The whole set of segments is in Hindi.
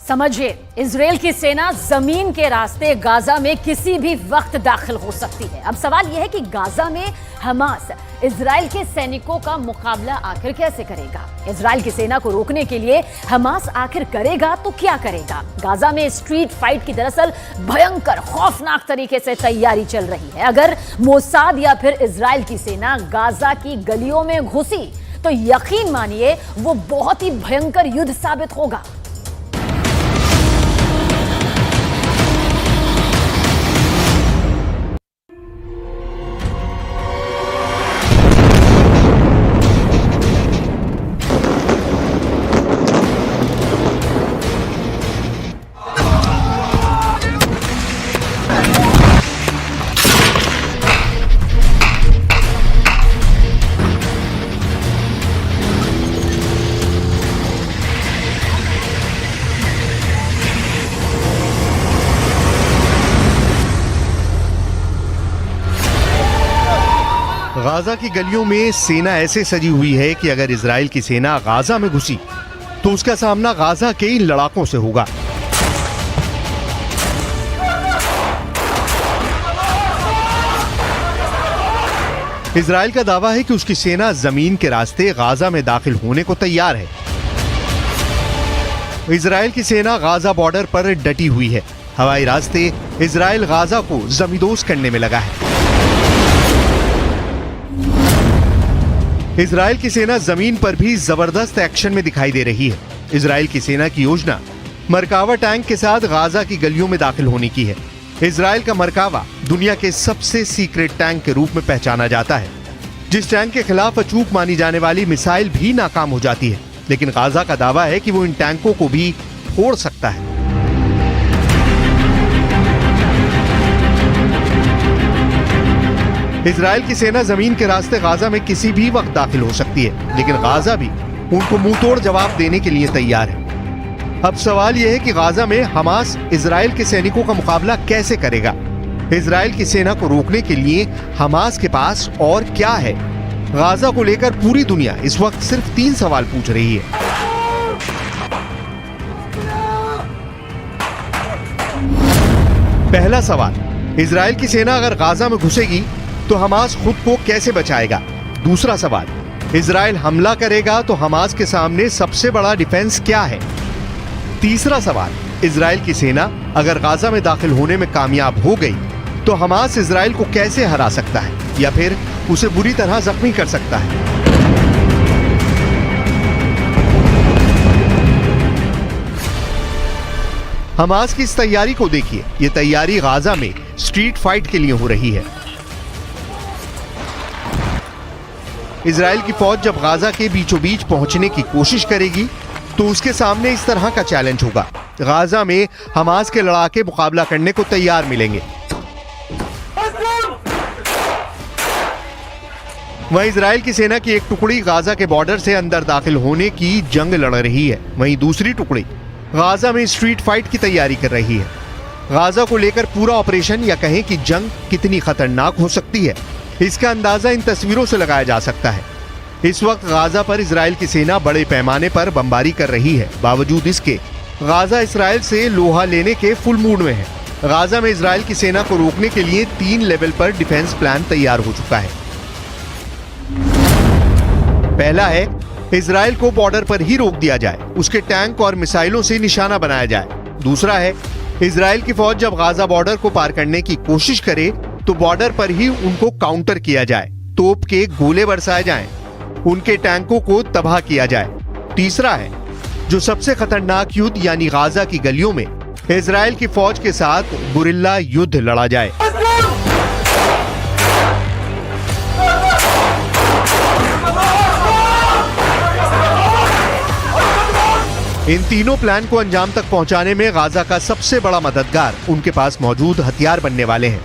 समझिए, इजराइल की सेना जमीन के रास्ते गाजा में किसी भी वक्त दाखिल हो सकती है। अब सवाल यह है कि गाजा में हमास इजराइल के सैनिकों का मुकाबला आखिर कैसे करेगा। इजराइल की सेना को रोकने के लिए हमास आखिर करेगा तो क्या करेगा। गाजा में स्ट्रीट फाइट की दरअसल भयंकर खौफनाक तरीके से तैयारी चल रही है। अगर मोसाद या फिर इजराइल की सेना गाजा की गलियों में घुसी तो यकीन मानिए वो बहुत ही भयंकर युद्ध साबित होगा। गाजा की गलियों में सेना ऐसे सजी हुई है कि अगर इजराइल की सेना गाजा में घुसी तो उसका सामना गाजा के इन लड़ाकों से होगा। इजराइल का दावा है कि उसकी सेना जमीन के रास्ते गाजा में दाखिल होने को तैयार है। इजराइल की सेना गाजा बॉर्डर पर डटी हुई है। हवाई रास्ते इजराइल गाजा को जमींदोज करने में लगा है। इजराइल की सेना जमीन पर भी जबरदस्त एक्शन में दिखाई दे रही है। इजराइल की सेना की योजना मरकावा टैंक के साथ गाजा की गलियों में दाखिल होने की है। इजराइल का मरकावा दुनिया के सबसे सीक्रेट टैंक के रूप में पहचाना जाता है, जिस टैंक के खिलाफ अचूक मानी जाने वाली मिसाइल भी नाकाम हो जाती है। लेकिन गाजा का दावा है कि वो इन टैंकों को भी फोड़ सकता है। इजराइल की सेना जमीन के रास्ते गाजा में किसी भी वक्त दाखिल हो सकती है, लेकिन गाजा भी उनको मुंहतोड़ जवाब देने के लिए तैयार है। अब सवाल यह है कि गाजा में हमास इजराइल के सैनिकों का मुकाबला कैसे करेगा। इजराइल की सेना को रोकने के लिए हमास के पास और क्या है। गाजा को लेकर पूरी दुनिया इस वक्त सिर्फ 3 सवाल पूछ रही है। पहला सवाल, इजराइल की सेना अगर गाजा में घुसेगी तो हमास खुद को कैसे बचाएगा। दूसरा सवाल, इजराइल हमला करेगा तो हमास के सामने सबसे बड़ा डिफेंस क्या है। तीसरा सवाल, इजराइल की सेना अगर गाजा में दाखिल होने में कामयाब हो गई तो हमास इजराइल को कैसे हरा सकता है या फिर उसे बुरी तरह जख्मी कर सकता है। हमास की इस तैयारी को देखिए। यह तैयारी गाजा में स्ट्रीट फाइट के लिए हो रही है। इजराइल की फौज जब गाजा के बीचों बीच पहुंचने की कोशिश करेगी तो उसके सामने इस तरह का चैलेंज होगा। गाजा में हमास के लड़ाके मुकाबला करने को तैयार मिलेंगे। वहीं इजराइल की सेना की एक टुकड़ी गाजा के बॉर्डर से अंदर दाखिल होने की जंग लड़ रही है। वहीं दूसरी टुकड़ी गाजा में स्ट्रीट फाइट की तैयारी कर रही है। गाजा को लेकर पूरा ऑपरेशन या कहें कि जंग कितनी खतरनाक हो सकती है, इसका अंदाजा इन तस्वीरों से लगाया जा सकता है। इस वक्त गाजा पर इजराइल की सेना बड़े पैमाने पर बमबारी कर रही है। बावजूद इसके गाजा इजराइल से लोहा लेने के फुल मूड में है। गाजा में इजराइल की सेना को रोकने के लिए 3 लेवल पर डिफेंस प्लान तैयार हो चुका है। पहला है, इजराइल को बॉर्डर पर ही रोक दिया जाए, उसके टैंक और मिसाइलों से निशाना बनाया जाए। दूसरा है, इजराइल की फौज जब गाजा बॉर्डर को पार करने की कोशिश करे तो बॉर्डर पर ही उनको काउंटर किया जाए, तोप के गोले बरसाए जाएं, उनके टैंकों को तबाह किया जाए। तीसरा है, जो सबसे खतरनाक युद्ध यानी गाजा की गलियों में इजराइल की फौज के साथ गुरिल्ला युद्ध लड़ा जाए। इन तीनों प्लान को अंजाम तक पहुंचाने में गाजा का सबसे बड़ा मददगार उनके पास मौजूद हथियार बनने वाले हैं।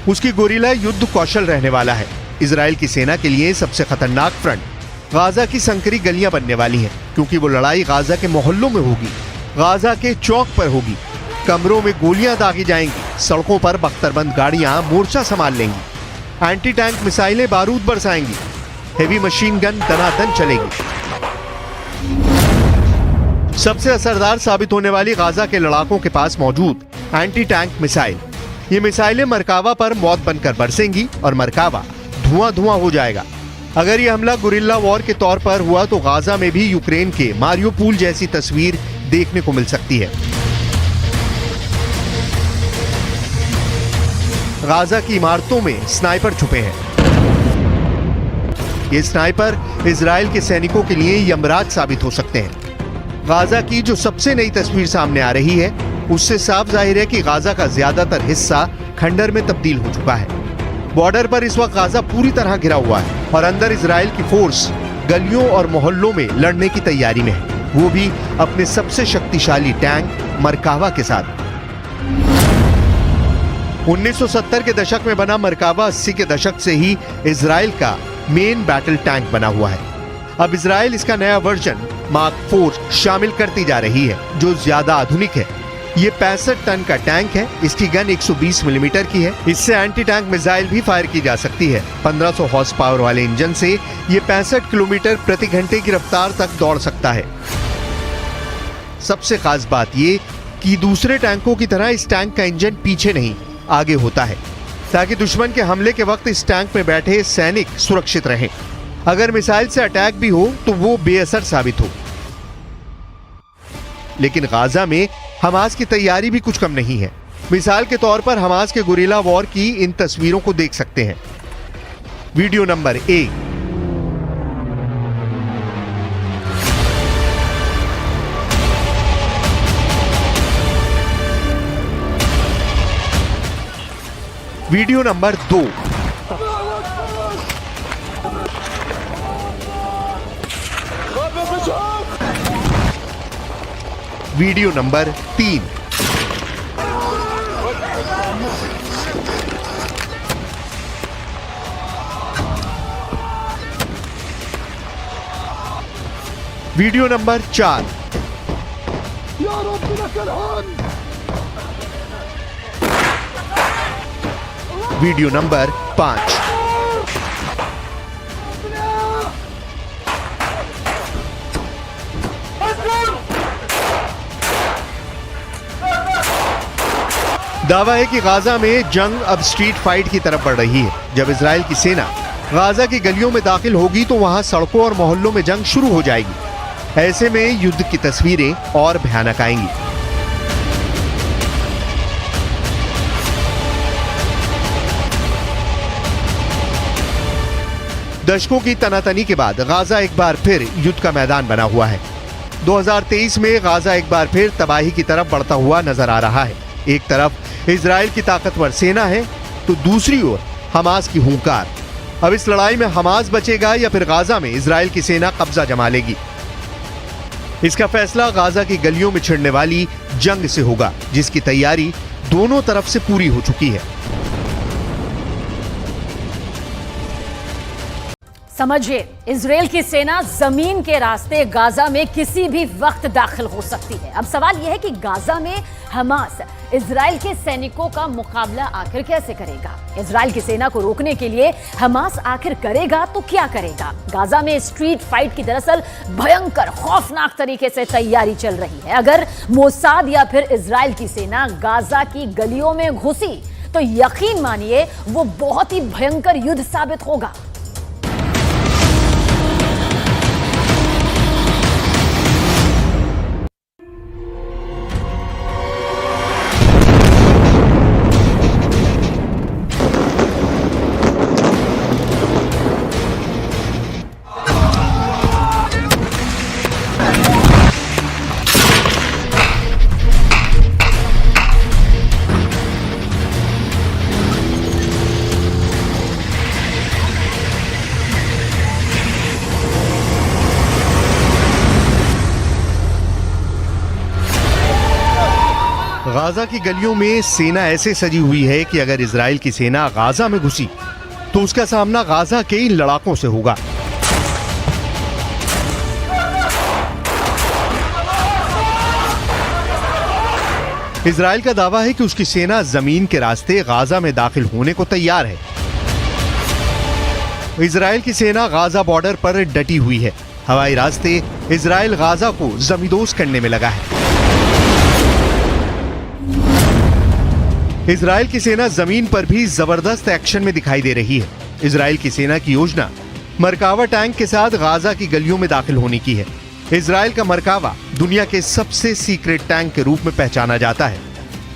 उसकी गोरिल्ला युद्ध कौशल रहने वाला है। इजराइल की सेना के लिए सबसे खतरनाक फ्रंट गाजा की संकरी गलियां बनने वाली हैं, क्योंकि वो लड़ाई गाजा के मोहल्लों में होगी, गाजा के चौक पर होगी। कमरों में गोलियां दागी जाएंगी, सड़कों पर बख्तरबंद गाड़ियां मोर्चा संभाल लेंगी, एंटी टैंक मिसाइलें बारूद बरसाएंगी, हेवी मशीन गन दनादन चलेगी। सबसे असरदार साबित होने वाली गाजा के लड़ाकों के पास मौजूद एंटी टैंक मिसाइल। ये मिसाइलें मरकावा पर मौत बनकर बरसेंगी और मरकावा धुआं धुआं हो जाएगा। अगर ये हमला गुरिल्ला वॉर के तौर पर हुआ तो गाजा में भी यूक्रेन के मारियोपोल जैसी तस्वीर देखने को मिल सकती है। गाजा की इमारतों में स्नाइपर छुपे हैं। ये स्नाइपर इजराइल के सैनिकों के लिए यमराज साबित हो सकते हैं। गाजा की जो सबसे नई तस्वीर सामने आ रही है उससे साफ जाहिर है कि गाजा का ज्यादातर हिस्सा खंडर में तब्दील हो चुका है। बॉर्डर पर इस वक्त गाजा पूरी तरह घिरा हुआ है और अंदर इजराइल की फोर्स गलियों और मोहल्लों में लड़ने की तैयारी में है, वो भी अपने सबसे शक्तिशाली टैंक मरकावा के साथ। 1970 के दशक में बना मरकावा 80 के दशक से ही इजराइल का मेन बैटल टैंक बना हुआ है। अब इजराइल इसका नया वर्जन मार्क 4 शामिल करती जा रही है जो ज्यादा आधुनिक है। ये 65 टन का टैंक है। इसकी गन 120 मिलीमीटर की है। इससे एंटी टैंक मिसाइल भी फायर की जा सकती है। 1500 हॉर्स पावर वाले इंजन से ये 65 किलोमीटर प्रति घंटे की रफ्तार तक दौड़ सकता है। सबसे खास बात ये कि दूसरे टैंकों की तरह इस टैंक का इंजन पीछे नहीं आगे होता है ताकि दुश्मन के हमले के वक्त इस टैंक में बैठे सैनिक सुरक्षित रहें। अगर मिसाइल से अटैक भी हो तो वो बेअसर साबित हो। लेकिन गाजा में हमास की तैयारी भी कुछ कम नहीं है। मिसाल के तौर पर हमास के गुरिल्ला वॉर की इन तस्वीरों को देख सकते हैं। Video number 1। Video number 2। Video number 3। Video number 4। Video number 5। दावा है कि गाजा में जंग अब स्ट्रीट फाइट की तरफ बढ़ रही है। जब इजराइल की सेना गाजा की गलियों में दाखिल होगी तो वहां सड़कों और मोहल्लों में जंग शुरू हो जाएगी। ऐसे में युद्ध की तस्वीरें और भयानक आएंगी। दशकों की तनातनी के बाद गाजा एक बार फिर युद्ध का मैदान बना हुआ है। 2023 में गाजा एक बार फिर तबाही की तरफ बढ़ता हुआ नजर आ रहा है। एक तरफ इजराइल की ताकतवर सेना है तो दूसरी ओर हमास की हुंकार। अब इस लड़ाई में हमास बचेगा या फिर गाजा में इजराइल की सेना कब्जा जमा लेगी। इसका फैसला गाजा की गलियों में छिड़ने वाली जंग से होगा जिसकी तैयारी दोनों तरफ से पूरी हो चुकी है। समझिए, इजराइल की सेना जमीन के रास्ते गाजा में किसी भी वक्त दाखिल हो सकती है। अब सवाल यह है कि गाजा में हमास इजराइल के सैनिकों का मुकाबला आखिर कैसे करेगा। इजराइल की सेना को रोकने के लिए हमास आखिर करेगा तो क्या करेगा। गाजा में स्ट्रीट फाइट की दरअसल भयंकर खौफनाक तरीके से तैयारी चल रही है। अगर मोसाद या फिर इजराइल की सेना गाजा की गलियों में घुसी तो यकीन मानिए वो बहुत ही भयंकर युद्ध साबित होगा। गाजा की गलियों में सेना ऐसे सजी हुई है कि अगर इजराइल की सेना गाजा में घुसी तो उसका सामना गाजा के इन लड़ाकों से होगा। इजराइल का दावा है कि उसकी सेना जमीन के रास्ते गाजा में दाखिल होने को तैयार है। इजराइल की सेना गाजा बॉर्डर पर डटी हुई है। हवाई रास्ते इजराइल गाजा को जमींदोज करने में लगा है। इजराइल की सेना जमीन पर भी जबरदस्त एक्शन में दिखाई दे रही है। इजराइल की सेना की योजना मरकावा टैंक के साथ गाजा की गलियों में दाखिल होने की है। इजराइल का मरकावा दुनिया के सबसे सीक्रेट टैंक के रूप में पहचाना जाता है,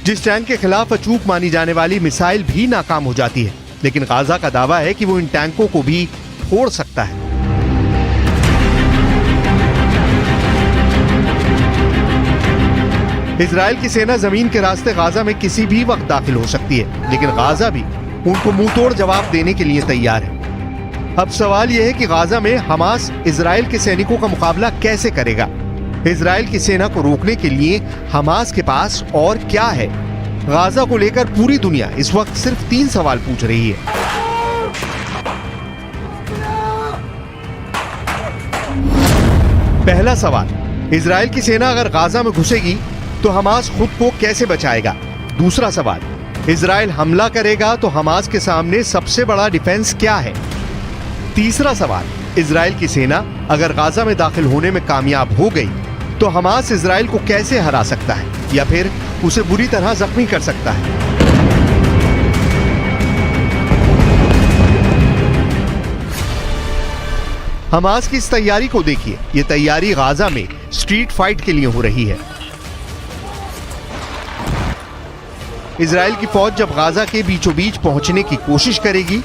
जिस टैंक के खिलाफ अचूक मानी जाने वाली मिसाइल भी नाकाम हो जाती है। लेकिन गाजा का दावा है कि वो इन टैंकों को भी फोड़ सकता है। इजराइल की सेना जमीन के रास्ते गाजा में किसी भी वक्त दाखिल हो सकती है, लेकिन गाजा भी उनको मुंहतोड़ जवाब देने के लिए तैयार है। अब सवाल यह है कि गाजा में हमास इजराइल के सैनिकों का मुकाबला कैसे करेगा। इजराइल की सेना को रोकने के लिए हमास के पास और क्या है। गाजा को लेकर पूरी दुनिया इस वक्त सिर्फ 3 सवाल पूछ रही है। पहला सवाल, इजराइल की सेना अगर गाजा में घुसेगी तो हमास खुद को कैसे बचाएगा। दूसरा सवाल, इजराइल हमला करेगा तो हमास के सामने सबसे बड़ा डिफेंस क्या है। तीसरा सवाल, इजराइल की सेना अगर गाजा में दाखिल होने में कामयाब हो गई तो हमास इजराइल को कैसे हरा सकता है या फिर उसे बुरी तरह जख्मी कर सकता है। हमास की इस तैयारी को देखिए। यह तैयारी गाजा में स्ट्रीट फाइट के लिए हो रही है। इजराइल की फौज जब गाजा के बीचों बीच पहुंचने की कोशिश करेगी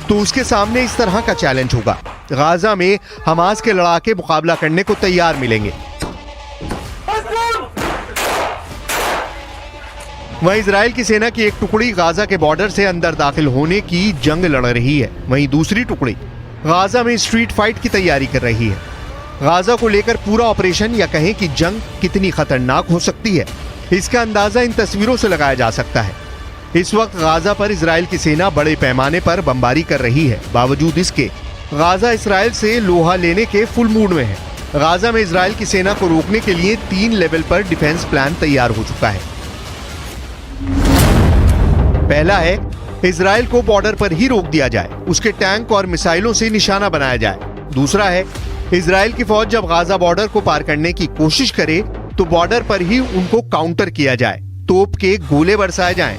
तो उसके सामने इस तरह का चैलेंज होगा। गाजा में हमास के लड़ाके मुकाबला करने को तैयार मिलेंगे। वहीं इजराइल की सेना की एक टुकड़ी गाजा के बॉर्डर से अंदर दाखिल होने की जंग लड़ रही है। वहीं दूसरी टुकड़ी गाजा में स्ट्रीट फाइट की तैयारी कर रही है। गाजा को लेकर पूरा ऑपरेशन या कहें कि जंग कितनी खतरनाक हो सकती है, इसका अंदाजा इन तस्वीरों से लगाया जा सकता है। इस वक्त गाजा पर इजराइल की सेना बड़े पैमाने पर बमबारी कर रही है। बावजूद इसके गाजा इजराइल से लोहा लेने के फुल मूड में है। गाजा में इजराइल की सेना को रोकने के लिए 3 लेवल पर डिफेंस प्लान तैयार हो चुका है। पहला है, इजराइल को बॉर्डर पर ही रोक दिया जाए, उसके टैंक और मिसाइलों से निशाना बनाया जाए। दूसरा है, इजराइल की फौज जब गाजा बॉर्डर को पार करने की कोशिश करे तो बॉर्डर पर ही उनको काउंटर किया जाए, तोप के गोले बरसाए जाएं,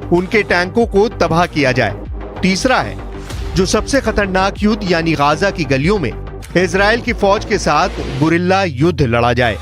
उनके टैंकों को तबाह किया जाए। तीसरा है, जो सबसे खतरनाक युद्ध यानी गाजा की गलियों में इजराइल की फौज के साथ गुरिल्ला युद्ध लड़ा जाए।